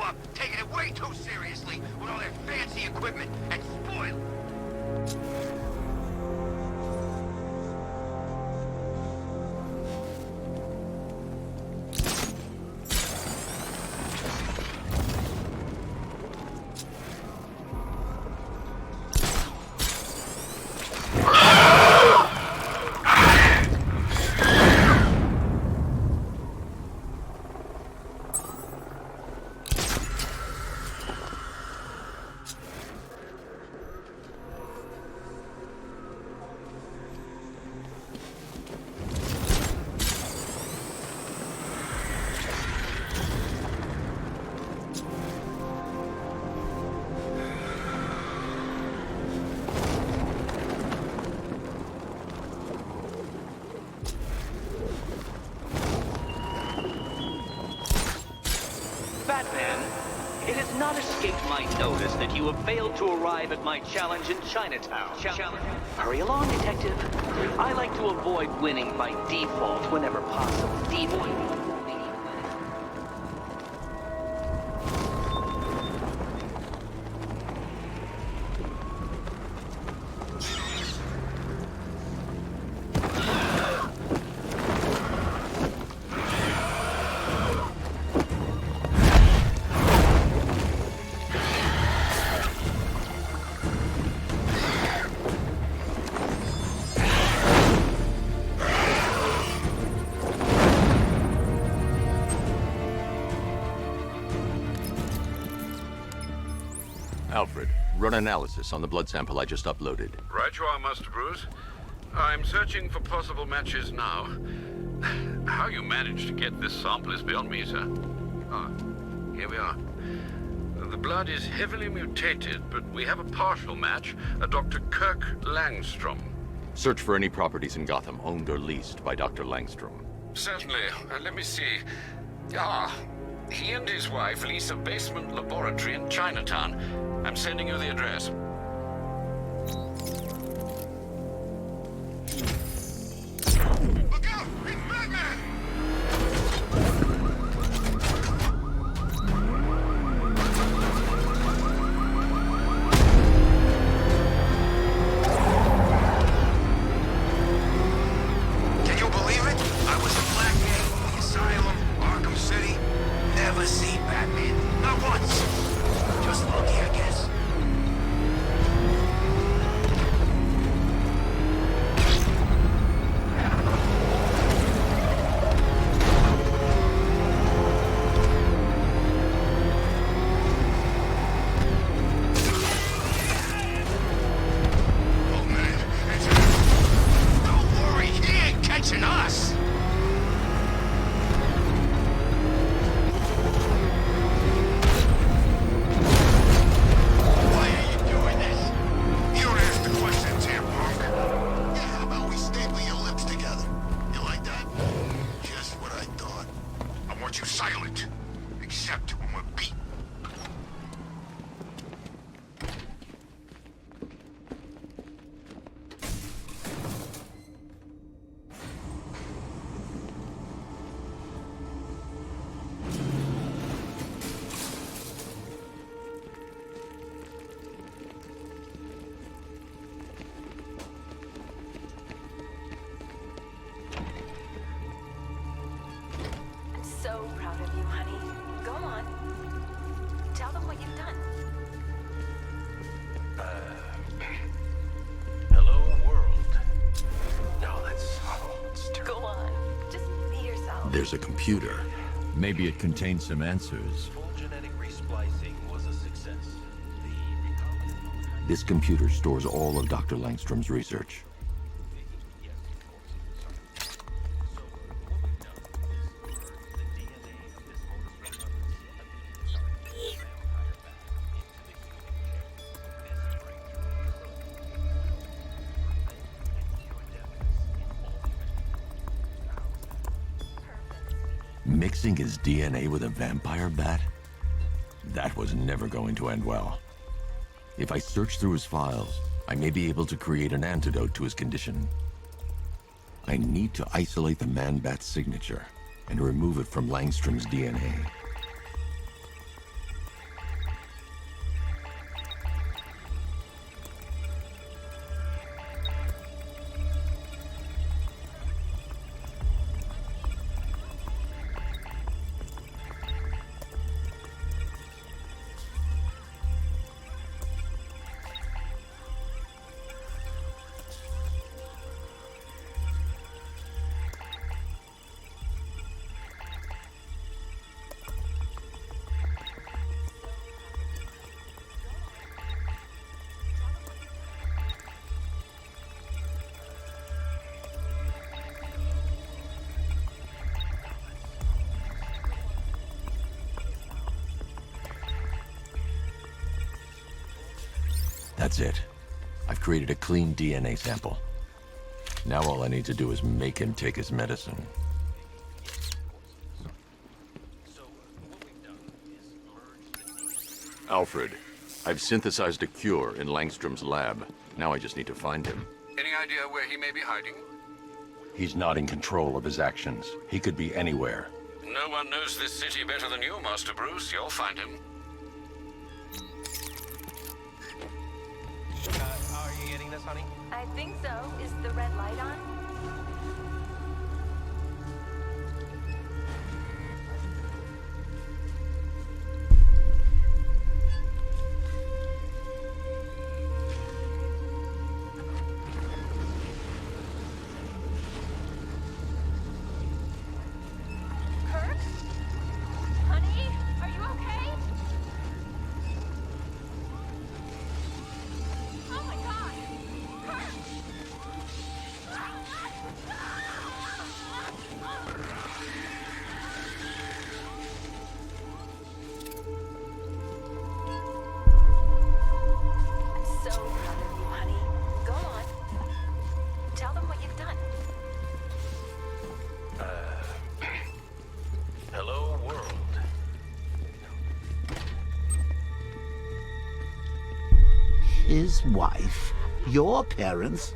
up, taking it way too seriously with all their fancy equipment and spoil. Batman, it has not escaped my notice that you have failed to arrive at my challenge in Chinatown. Hurry along, Detective. I like to avoid winning by default whenever possible. Alfred, run analysis on the blood sample I just uploaded. Right you are, Master Bruce. I'm searching for possible matches now. How you managed to get this sample is beyond me, sir. Ah, here we are. The blood is heavily mutated, but we have a partial match, a Dr. Kirk Langstrom. Search for any properties in Gotham owned or leased by Dr. Langstrom. Certainly. Let me see. Ah, he and his wife lease a basement laboratory in Chinatown. I'm sending you the address. Look out! It's Batman! Can you believe it? I was a black man, the asylum, Arkham City. Never seen Batman. Not once. Just lucky, I guess. Oh, man. Don't worry, he ain't catching us. Why are you doing this? You don't ask the questions here, punk. Yeah, how about we staple your lips together? You like that? Just what I thought. I want you silent, except when we're beat. I'm so proud of you, honey. Go on. Tell them what you've done. Hello, world. No, it's Go on. Just be yourself. There's a computer. Maybe it contains some answers. full genetic resplicing was a success. The recombinant This computer stores all of Dr. Langstrom's research. yes, of course. Sorry. So what we've done is merge the DNA of this modus replicans, vampire bat, into the human genome. This breakthrough approach will prevent and cure deafness in all human beings. Perfect, sweetie. Mixing his DNA with a vampire bat? That was never going to end well. If I search through his files, I may be able to create an antidote to his condition. I need to isolate the man-bat signature and remove it from Langstrom's DNA. That's it. I've created a clean DNA sample. Now all I need to do is make him take his medicine. So, what we've done is merge the Alfred, I've synthesized a cure in Langstrom's lab. Now I just need to find him. Any idea where he may be hiding? He's not in control of his actions. He could be anywhere. No one knows this city better than you, Master Bruce. You'll find him. Are you getting this, honey? I think so. Is the red light on? Kirk? Honey? Are you okay? Oh my god! Kirk! I'm so proud of you, honey. Go on. Tell them what you've done. Hello, world. His wife? Your parents?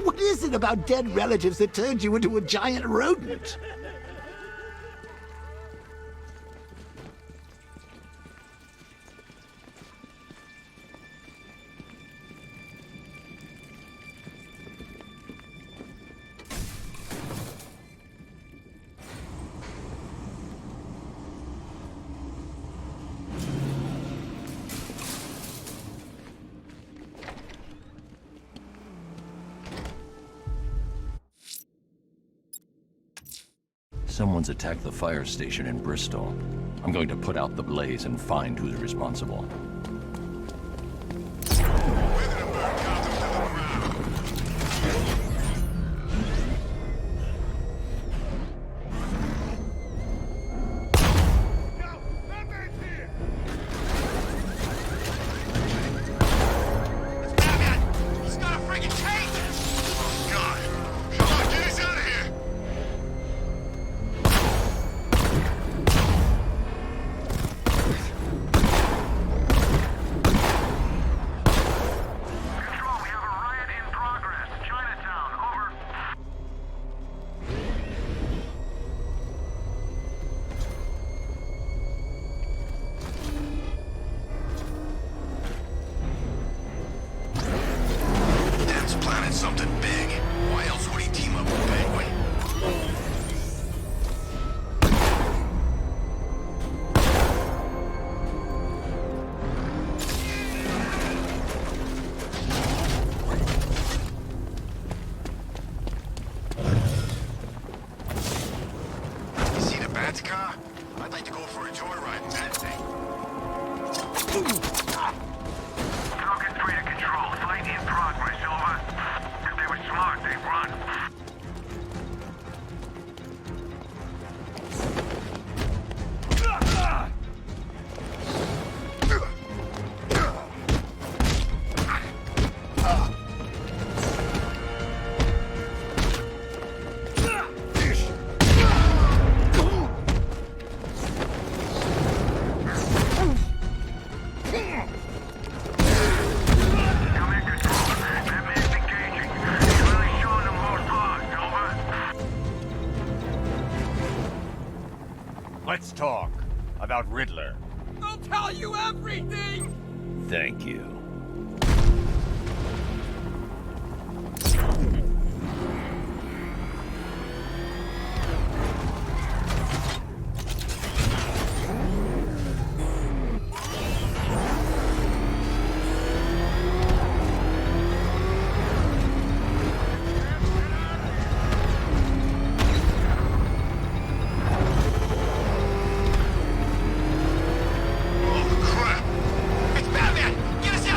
What is it about dead relatives that turned you into a giant rodent? Someone's attacked the fire station in Bristol. I'm going to put out the blaze and find who's responsible. We're gonna burn Gotham to the ground. No, Batman's here! It's Batman! He's got a friggin' tank! Oh, God. Come on, get us out of here! Control, we have a riot in progress. Chinatown, over. Dad's planning something big. Why else would he team up with Penguin? You see the Bat's car? I'd like to go for a joyride in that thing. Falcon 3 to control. Fight in progress, over. If they were smart, they'd run. Come in, control. Batman's engaging. He's really showing them most lost, over. Let's talk about Riddler. I'll tell you everything! Thank you. Oh, crap! It's Batman! Get us out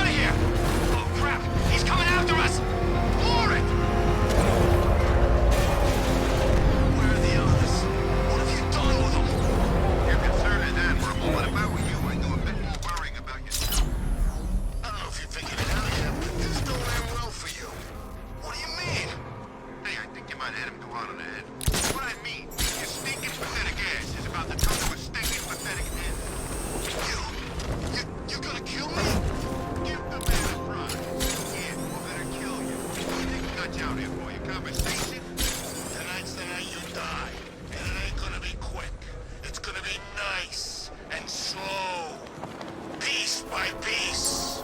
my peace.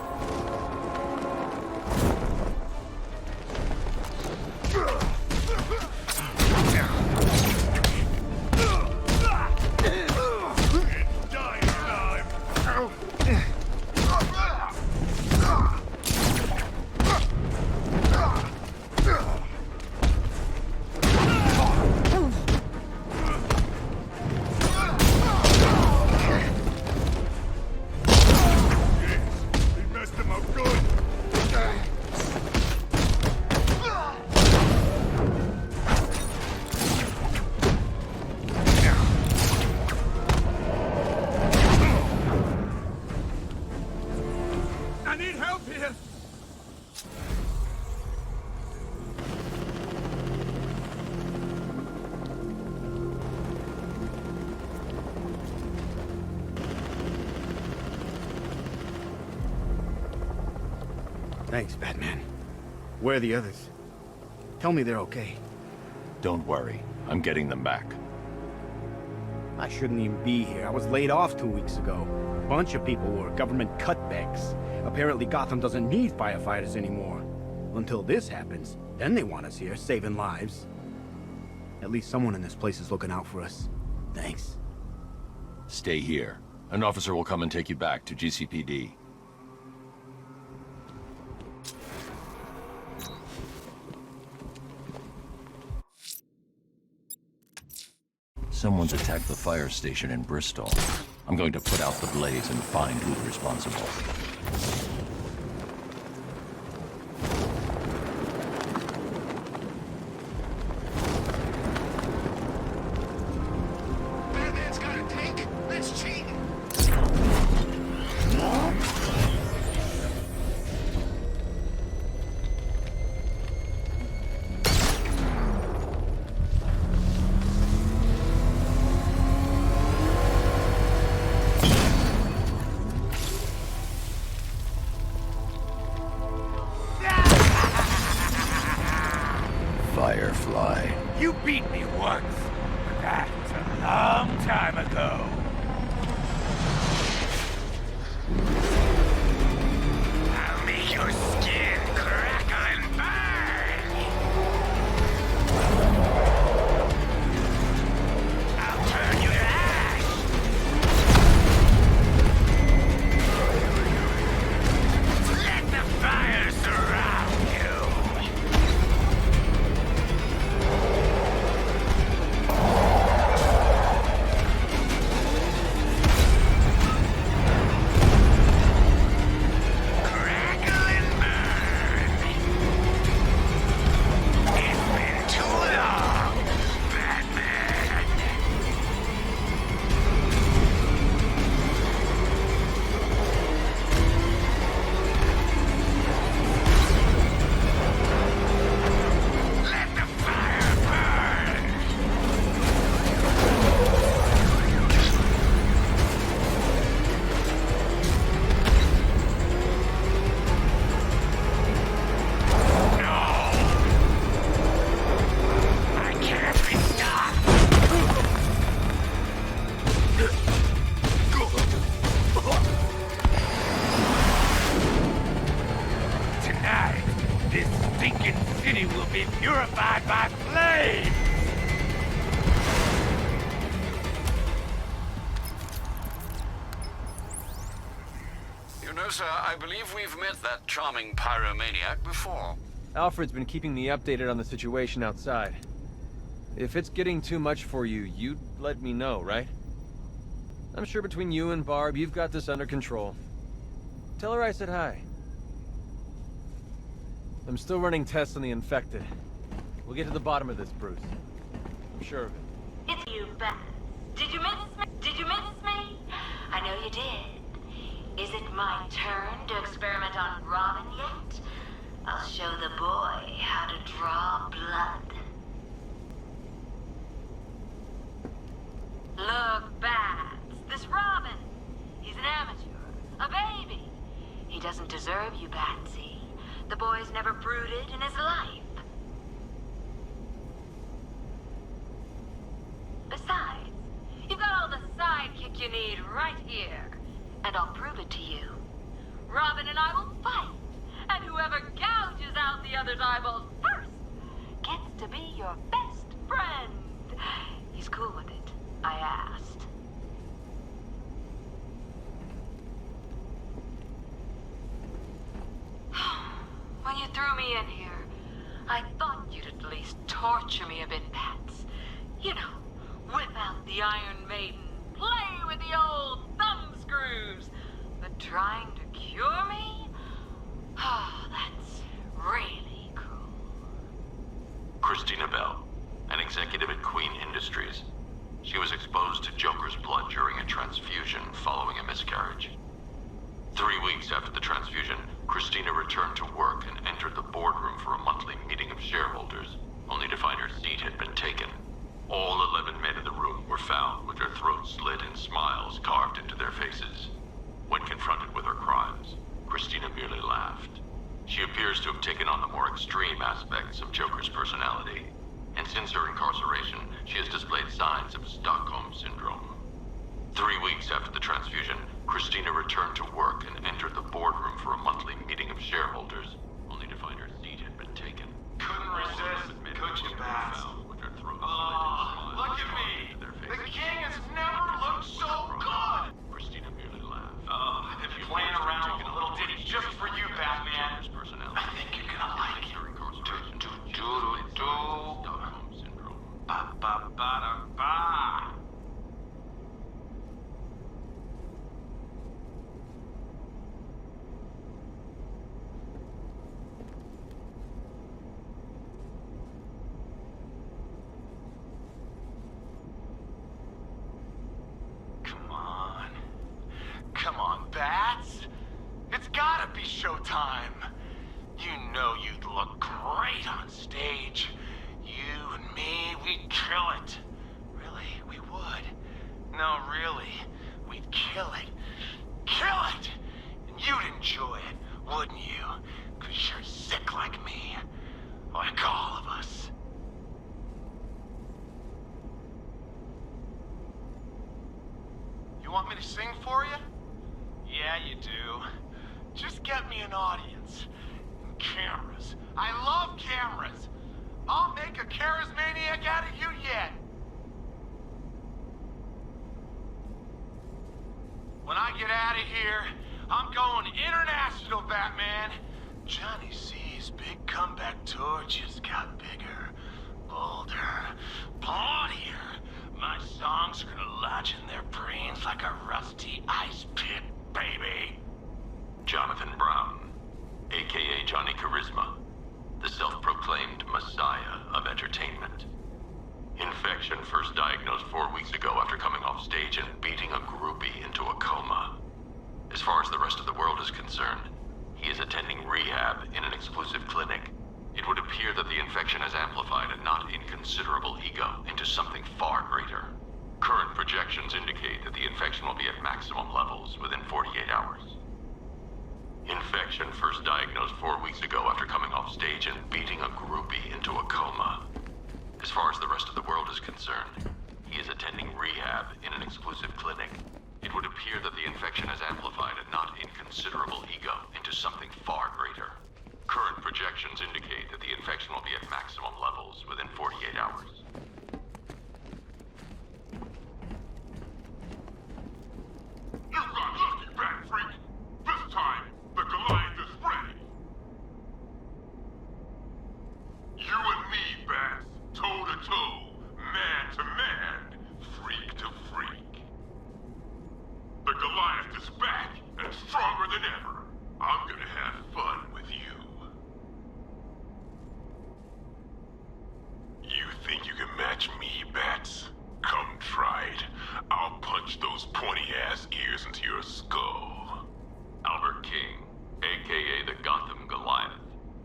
I need help here! Thanks, Batman. Where are the others? Tell me they're okay. Don't worry. I'm getting them back. I shouldn't even be here. I was laid off 2 weeks ago. A bunch of people were government cutbacks. Apparently Gotham doesn't need firefighters anymore. Until this happens, then they want us here, saving lives. At least someone in this place is looking out for us. Thanks. Stay here. An officer will come and take you back to GCPD. Someone's attacked the fire station in Bristol. I'm going to put out the blaze and find who's responsible. Batman's got a tank? That's cheating. Firefly. You beat me once. But that's a long time ago. I'll make your skin crackle and burn. I'll turn you to ash. Let the fire surround you. Crackle and burn. It's been too long, Batman. Let the fire burn. No! I can't be stopped! Tonight, this stinking city will be purified by flame! You know, sir, I believe we've met that charming pyromaniac before. Alfred's been keeping me updated on the situation outside. If it's getting too much for you, you'd let me know, right? I'm sure between you and Barb, you've got this under control. Tell her I said hi. I'm still running tests on the infected. We'll get to the bottom of this, Bruce. I'm sure of it. It's you, Bat. Did you miss me? Did you miss me? I know you did. Is it my turn to experiment on Robin yet? I'll show the boy how to draw blood. Look, Bats, this Robin. He's an amateur, a baby. He doesn't deserve you, Batsy. The boy's never brooded in his life. Besides, you've got all the sidekick you need right here. And I'll prove it to you. Robin and I will fight, and whoever gouges out the other's eyeballs first gets to be your best friend. He's cool with it, I asked. When you threw me in here, I thought you'd at least torture me a bit, Bats. You know, whip out the Iron Maiden, play with the old thumb screws. But trying to cure me? Oh, that's really cruel. Christina Bell, an executive at Queen Industries. She was exposed to Joker's blood during a transfusion following a miscarriage. 3 weeks after the transfusion, Christina returned to work and entered the boardroom for a monthly meeting of shareholders, only to find her seat had been taken. All 11 men in the room were found with their throats slit and smiles carved into their faces. When confronted with her crimes, Christina merely laughed. She appears to have taken on the more extreme aspects of Joker's personality, and since her incarceration, she has displayed signs of Stockholm Syndrome. 3 weeks after the transfusion, Christina returned to work and entered the boardroom for a monthly meeting of shareholders, only to find her seat had been taken. Couldn't resist, could you, Bats? Look at me! The king has never looked so good! Christina merely laughed. I've been playing around with a little ditty just for you, Batman. I think you're gonna like it. Stockholm Syndrome. Ba-ba-ba-da-ba. Come on, Bats. It's gotta be showtime. You know you'd look great on stage. You and me, we'd kill it. Really, we would. No, really, we'd kill it. Kill it! And you'd enjoy it, wouldn't you? 'Cause you're sick like me. Like all of us. You want me to sing for you? Yeah, you do. Just get me an audience. And cameras. I love cameras. I'll make a charismaniac out of you yet. When I get out of here, I'm going international, Batman. Johnny C's big comeback tour just got bigger, bolder, bloodier. My songs are gonna lodge in their brains like a rusty ice pit, baby. Jonathan Brown, aka Johnny Charisma, the self-proclaimed messiah of entertainment. Infection first diagnosed 4 weeks ago after coming off stage and beating a groupie into a coma. As far as the rest of the world is concerned, he is attending rehab in an exclusive clinic. It would appear that the infection has amplified a not inconsiderable ego into something far greater. Current projections indicate that the infection will be at maximum levels within 48 hours. Infection first diagnosed 4 weeks ago after coming off stage and beating a groupie into a coma. As far as the rest of the world is concerned, he is attending rehab in an exclusive clinic. It would appear that the infection has amplified a not inconsiderable ego into something far greater. Current projections indicate that the infection will be at maximum levels within 48 hours. You got lucky, Bat Freak. This time, the Goliath is ready. You and me, Bats, toe to toe, man to man, freak to freak. The Goliath is back and stronger than ever. I'm gonna have fun with you. You think you can match me, Bats? Come try it. I'll punch those pointy-ass ears into your skull. Albert King, aka the Gotham Goliath,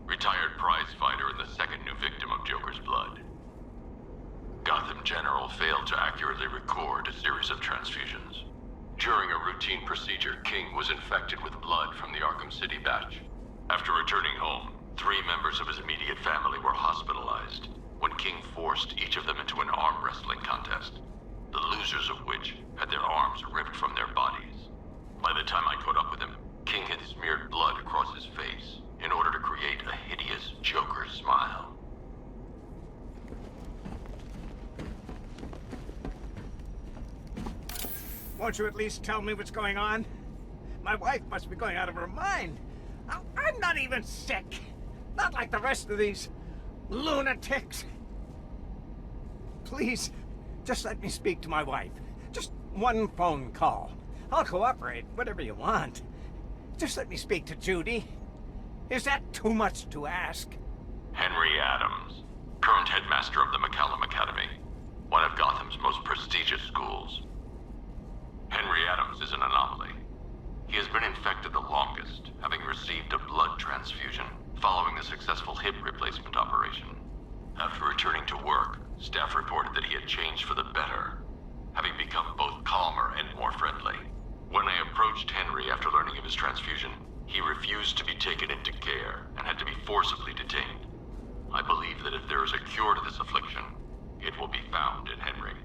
retired prize fighter and the second new victim of Joker's blood. Gotham General failed to accurately record a series of transfusions. During a routine procedure, King was infected with blood from the Arkham City batch. After returning home, 3 members of his immediate family were hospitalized when King forced each of them into an arm wrestling contest, the losers of which had their arms ripped from their bodies. By the time I caught up with him, King had smeared won't you at least tell me what's going on? My wife must be going out of her mind. I'm not even sick. Not like the rest of these lunatics. Please, just let me speak to my wife. Just one phone call. I'll cooperate, whatever you want. Just let me speak to Judy. Is that too much to ask? Henry Adams, current headmaster of the McCallum Academy, one of Gotham's most prestigious schools. Henry Adams is an anomaly. He has been infected the longest, having received a blood transfusion following a successful hip replacement operation. After returning to work, staff reported that he had changed for the better, having become both calmer and more friendly. When I approached Henry after learning of his transfusion, he refused to be taken into care and had to be forcibly detained. I believe that if there is a cure to this affliction, it will be found in Henry.